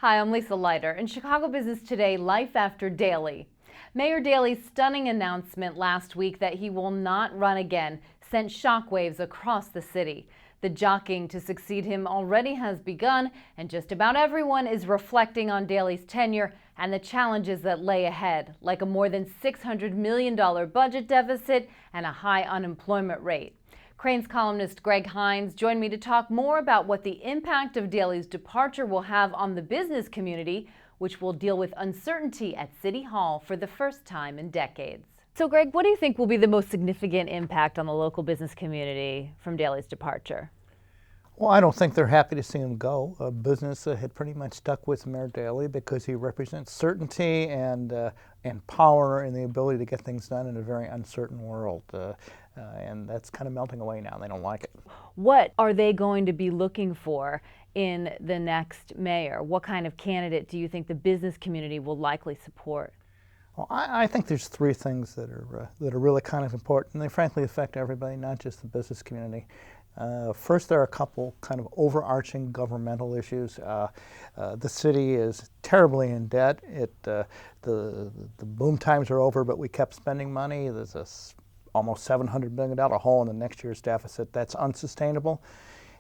Hi, I'm Lisa Leiter. In Chicago Business Today, life after Daley. Mayor Daley's stunning announcement last week that he will not run again sent shockwaves across the city. The jockeying to succeed him already has begun, and just about everyone is reflecting on Daley's tenure and the challenges that lay ahead, like a more than $600 million budget deficit and a high unemployment rate. Crain's columnist Hinz joined me to talk more about what the impact of Daley's departure will have on the business community, which will deal with uncertainty at City Hall for the first time in decades. So, Greg, what do you think will be the most significant impact on the local business community from Daley's departure? Well, I don't think they're happy to see him go. Business had pretty much stuck with Mayor Daley because he represents certainty and power and the ability to get things done in a very uncertain world. And that's kind of melting away now. They don't like it. What are they going to be looking for in the next mayor? What kind of candidate do you think the business community will likely support? Well, I think there's three things that are really kind of important, and they frankly affect everybody, not just the business community. First, there are a couple kind of overarching governmental issues. The city is terribly in debt. The boom times are over, but we kept spending money. There's a almost $700 million hole in the next year's deficit. That's unsustainable.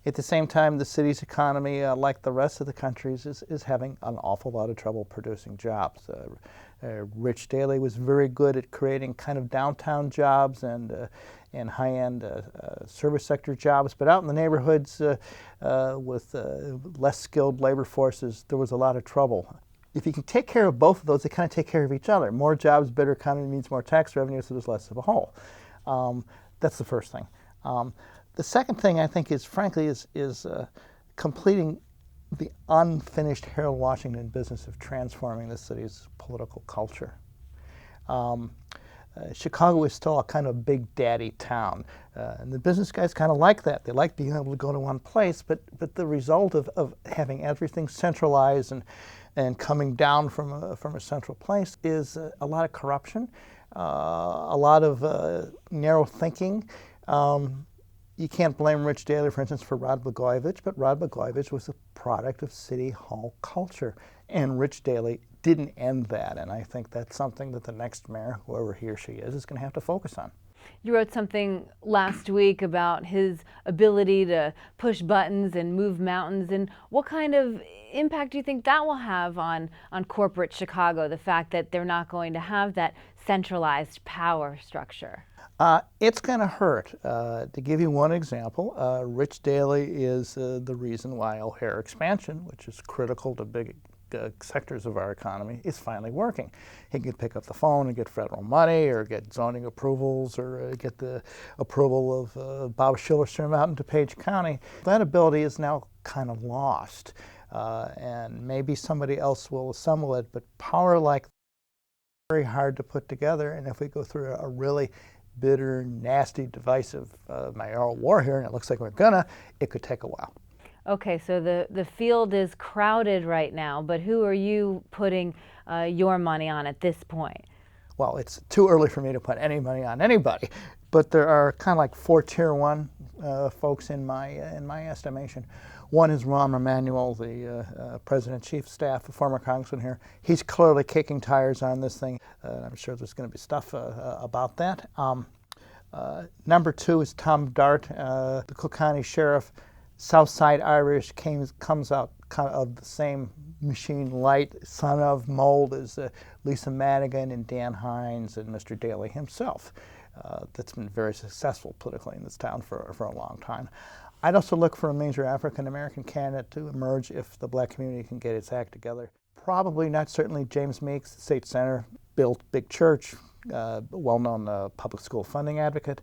At the same time, the city's economy, like the rest of the country's, is having an awful lot of trouble producing jobs. Rich Daley was very good at creating kind of downtown jobs and high-end service sector jobs, but out in the neighborhoods with less skilled labor forces, there was a lot of trouble. If you can take care of both of those, they kind of take care of each other. More jobs, better economy means more tax revenue, so there's less of a hole. That's the first thing. The second thing I think is, frankly, is completing the unfinished Harold Washington business of transforming the city's political culture. Chicago is still a kind of big daddy town, and the business guys kind of like that. They like being able to go to one place, but the result of having everything centralized and coming down from a central place is a lot of corruption, a lot of narrow thinking. You can't blame Rich Daley, for instance, for Rod Blagojevich, but Rod Blagojevich was a product of City Hall culture, and Rich Daley didn't end that, and I think that's something that the next mayor, whoever he or she is going to have to focus on. You wrote something last week about his ability to push buttons and move mountains, and what kind of impact do you think that will have on corporate Chicago, the fact that they're not going to have that centralized power structure? It's going to hurt. To give you one example, Rich Daley is the reason why O'Hare expansion, which is critical to big sectors of our economy, is finally working. He can pick up the phone and get federal money, or get zoning approvals, or get the approval of Bob Schiller's term out in DuPage County. That ability is now kind of lost, and maybe somebody else will assemble it, but power like that is very hard to put together, and if we go through a really bitter, nasty, divisive mayoral war here, and it looks like we're gonna, it could take a while. Okay, so the field is crowded right now, but who are you putting your money on at this point? Well, it's too early for me to put any money on anybody, but there are kind of like four tier one folks in my estimation. One is Rahm Emanuel, the president chief of staff, a former congressman here. He's clearly kicking tires on this thing. I'm sure there's going to be stuff about that. Number two is Tom Dart, the Cook County sheriff. Southside Irish, comes out kind of the same machine light, son of mold as Lisa Madigan and Dan Hinz and Mr. Daley himself. That's been very successful politically in this town for a long time. I'd also look for a major African-American candidate to emerge if the black community can get its act together. Probably not certainly James Meeks, the state senator, built big church, well-known public school funding advocate.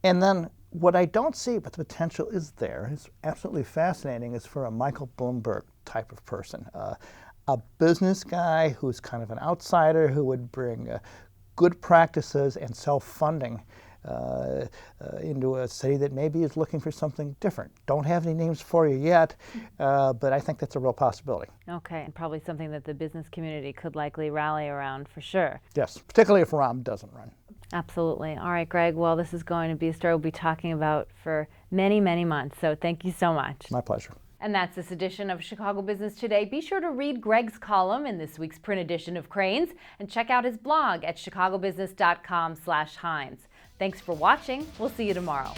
And then what I don't see, but the potential is there, is absolutely fascinating, is for a Michael Bloomberg type of person. A business guy who's kind of an outsider, who would bring good practices and self-funding into a city that maybe is looking for something different. Don't have any names for you yet, but I think that's a real possibility. Okay, and probably something that the business community could likely rally around for sure. Yes, particularly if Rahm doesn't run. Absolutely. All right, Greg, well, this is going to be a story we'll be talking about for many, many months, so thank you so much. My pleasure. And that's this edition of Chicago Business Today. Be sure to read Greg's column in this week's print edition of Crain's and check out his blog at chicagobusiness.com/Hinz. Thanks for watching. We'll see you tomorrow.